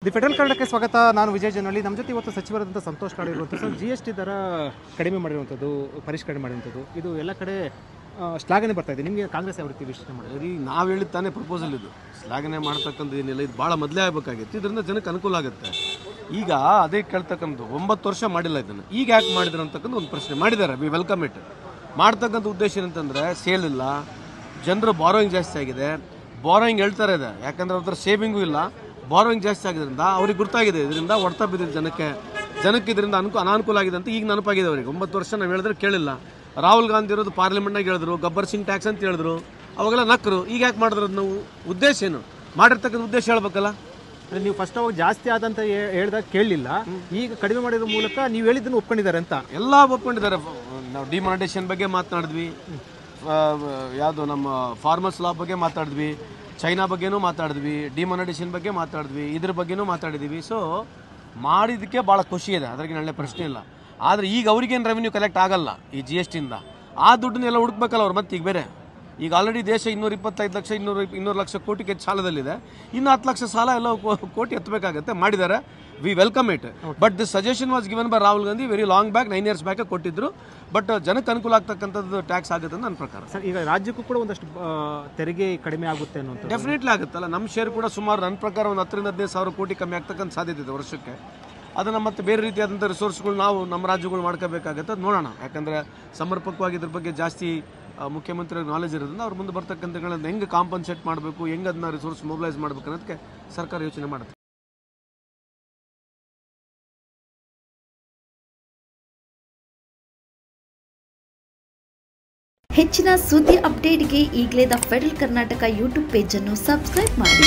The federal ಕನ್ನಡಕ್ಕೆ ಸ್ವಾಗತ. ನಾನು ವಿಜಯ್ ಜನಹಳ್ಳಿ. ನಮ್ಮ ಜೊತೆ ಇವತ್ತು ಸಚಿವರಾದಂಥ ಸಂತೋಷ್ ಲಾಡ್ ಇರುವಂಥದ್ದು. GST ದರ ಕಡಿಮೆ ಮಾಡಿರುವಂಥದ್ದು, ಪರಿಷ್ಕರಣೆ ಮಾಡಿರುವಂಥದ್ದು, ಇದು ಎಲ್ಲ ಕಡೆ ಶ್ಲಾಘನೆ ಬರ್ತಾ ಇದೆ. ನಿಮಗೆ ಕಾಂಗ್ರೆಸ್ ಯಾವ ರೀತಿ ವಿಶ್ಲೇಷಣೆ ಮಾಡಿದ್ರಿ? ನಾವು ಹೇಳಿದ ತಾನೇ ಪ್ರಪೋಸಲ್ ಇದು ಶ್ಲಾಘನೆ ಮಾಡ್ತಕ್ಕಂಥ ಏನಿಲ್ಲ, ಇದು ಭಾಳ ಮೊದಲೇ ಆಗಬೇಕಾಗಿತ್ತು. ಇದರಿಂದ ಜನಕ್ಕೆ ಅನುಕೂಲ ಆಗುತ್ತೆ. ಈಗ ಅದೇ ಕೇಳ್ತಕ್ಕಂಥ 9 ವರ್ಷ ಮಾಡಿಲ್ಲ ಇದನ್ನು, ಈಗ ಯಾಕೆ ಮಾಡಿದ್ರು ಅಂತಕ್ಕಂಥ ಒಂದು ಪ್ರಶ್ನೆ ಮಾಡಿದ್ದಾರೆ. V welcome it. ಮಾಡ್ತಕ್ಕಂಥ ಉದ್ದೇಶ ಏನಂತಂದರೆ ಸೇಲ್ ಇಲ್ಲ, ಜನರು ಬಾರೋಯಿಂಗ್ ಜಾಸ್ತಿ ಆಗಿದೆ. ಬಾರೋಯಿಂಗ್ ಹೇಳ್ತಾರೆ ಇದೆ, ಯಾಕಂದ್ರೆ ಅವ್ರ ಸೇವಿಂಗು ಇಲ್ಲ, ಬಾರೋಯಿಂಗ್ ಜಾಸ್ತಿ ಆಗಿದ್ದರಿಂದ ಅವ್ರಿಗೆ ಗೊತ್ತಾಗಿದೆ, ಇದರಿಂದ ಹೊಡ್ತಾ ಬಿದ್ದಿದೆ ಜನಕ್ಕೆ ಇದರಿಂದ ಅನಾನುಕೂಲ ಆಗಿದೆ ಅಂತ ಈಗ ನೆನಪಾಗಿದೆ ಅವರಿಗೆ. 9 ವರ್ಷ ನಾವು ಹೇಳಿದ್ರೆ ಕೇಳಿಲ್ಲ. ರಾಹುಲ್ ಗಾಂಧಿ ಇರೋದು ಪಾರ್ಲಿಮೆಂಟ್ನಾಗ ಹೇಳಿದ್ರು, ಗಬ್ಬರ್ ಸಿಂಗ್ ಟ್ಯಾಕ್ಸ್ ಅಂತ ಹೇಳಿದ್ರು, ಅವಾಗೆಲ್ಲ ನಕ್ಕರು. ಈಗ ಯಾಕೆ ಮಾಡಿದ್ರು? ನಾವು ಉದ್ದೇಶ ಏನು, ಮಾಡಿರ್ತಕ್ಕಂಥ ಉದ್ದೇಶ ಹೇಳ್ಬೇಕಲ್ಲ. ನೀವು ಫಸ್ಟ್ ಅವಾಗ ಜಾಸ್ತಿ ಆದಂತ ಹೇಳಿದಾಗ ಕೇಳಲಿಲ್ಲ, ಈಗ ಕಡಿಮೆ ಮಾಡಿರೋ ಮೂಲಕ ನೀವು ಹೇಳಿದ್ದನ್ನು ಒಪ್ಕೊಂಡಿದ್ದಾರೆ ಅಂತ ಎಲ್ಲ ಒಪ್ಕೊಂಡಿದ್ದಾರೆ. ನಾವು ಡಿಮಾನಿಟೇಷನ್ ಬಗ್ಗೆ ಮಾತನಾಡಿದ್ವಿ, ಯಾವುದು ನಮ್ಮ ಫಾರ್ಮರ್ಸ್ ಲಾ ಬಗ್ಗೆ ಮಾತಾಡಿದ್ವಿ, ಚೈನಾ ಬಗ್ಗೆನೂ ಮಾತಾಡಿದ್ವಿ, ಡಿಮಾನಿಟೇಷನ್ ಬಗ್ಗೆ ಮಾತಾಡಿದ್ವಿ, ಇದ್ರ ಬಗ್ಗೆನೂ ಮಾತಾಡಿದ್ದೀವಿ. ಸೊ ಮಾಡಿದ್ದಕ್ಕೆ ಭಾಳ ಖುಷಿ ಇದೆ, ಅದ್ರಿಗೆ ಒಳ್ಳೆ ಪ್ರಶ್ನೆ ಇಲ್ಲ. ಆದರೆ ಈಗ ಅವ್ರಿಗೇನು ರೆವೆನ್ಯೂ ಕಲೆಕ್ಟ್ ಆಗಲ್ಲ ಈ GSTಯಿಂದ. ಆ ದುಡ್ಡನ್ನೆಲ್ಲ ಹುಡುಕ್ಬೇಕಲ್ಲ ಅವ್ರು. ಮತ್ತೆ ಈಗ ಬೇರೆ ಈಗ ಆಲ್ರೆಡಿ ದೇಶ 225 ಲಕ್ಷ 200 ಲಕ್ಷ ಕೋಟಿಗೆ ಸಾಲದಲ್ಲಿದೆ. ಇನ್ನು 10 ಲಕ್ಷ ಸಾಲ ಎಲ್ಲ ಕೋಟಿ ಎತ್ತಬೇಕಾಗುತ್ತೆ. ಮಾಡಿದ್ದಾರೆ, V welcome it. But this suggestion was given by Rahul Gandhi very long back, 9 years back ಕೊಟ್ಟಿದ್ರು. ಬಟ್ ಜನಕ್ಕೆ ಅನುಕೂಲ ಆಗ್ತಕ್ಕಂಥದ್ದು ಟ್ಯಾಕ್ಸ್ ಆಗುತ್ತೆ ಅಂತ ನನ್ನ ಪ್ರಕಾರ. ಸರ್, ಈಗ ರಾಜ್ಯಕ್ಕೂ ಕೂಡ ಒಂದಷ್ಟು ತೆರಿಗೆ ಕಡಿಮೆ ಆಗುತ್ತೆ ಅನ್ನೋದು ಡೆಫಿನೆಟ್ಲಿ ಆಗುತ್ತಲ್ಲ. ನಮ್ಮ ಶೇರ್ ಕೂಡ ಸುಮಾರು ನನ್ನ ಪ್ರಕಾರ ಒಂದು 10-15 ಸಾವಿರ ಕೋಟಿ ಕಮ್ಮಿ ಆಗ್ತಕ್ಕಂಥ ಸಾಧ್ಯತೆ ಇದೆ ವರ್ಷಕ್ಕೆ. ಅದನ್ನು ಮತ್ತೆ ಬೇರೆ ರೀತಿಯಾದಂಥ ರಿಸೋರ್ಸ್ಗಳು ನಾವು ನಮ್ಮ ರಾಜ್ಯಗಳು ಮಾಡ್ಕೋಬೇಕಾಗತ್ತೆ. ಅದು ನೋಡೋಣ, ಯಾಕಂದರೆ ಸಮರ್ಪಕವಾಗಿ ಇದ್ರ ಬಗ್ಗೆ ಜಾಸ್ತಿ ಮುಖ್ಯಮಂತ್ರಿ ನಾಲೆಜ್ ಇರೋದ್ರಿಂದ ಅವ್ರು ಮುಂದೆ ಬರ್ತಕ್ಕಂಥಗಳನ್ನ ಹೆಂಗೆ ಕಾಂಪನ್ಸೇಟ್ ಮಾಡಬೇಕು, ಹೆಂಗೆ ಅದನ್ನ ರಿಸೋರ್ಸ್ ಮೊಬಿಲೈಸ್ ಮಾಡಬೇಕು ಅನ್ನೋದಕ್ಕೆ ಸರ್ಕಾರ ಯೋಚನೆ ಮಾಡುತ್ತೆ. ಹೆಚ್ಚಿನ ಸುದ್ದಿ ಅಪ್ಡೇಟ್ಗೆ ಈಗಲೇ the federal Karnataka YouTube page ಅನ್ನು ಸಬ್ಸ್ಕ್ರೈಬ್ ಮಾಡಿ.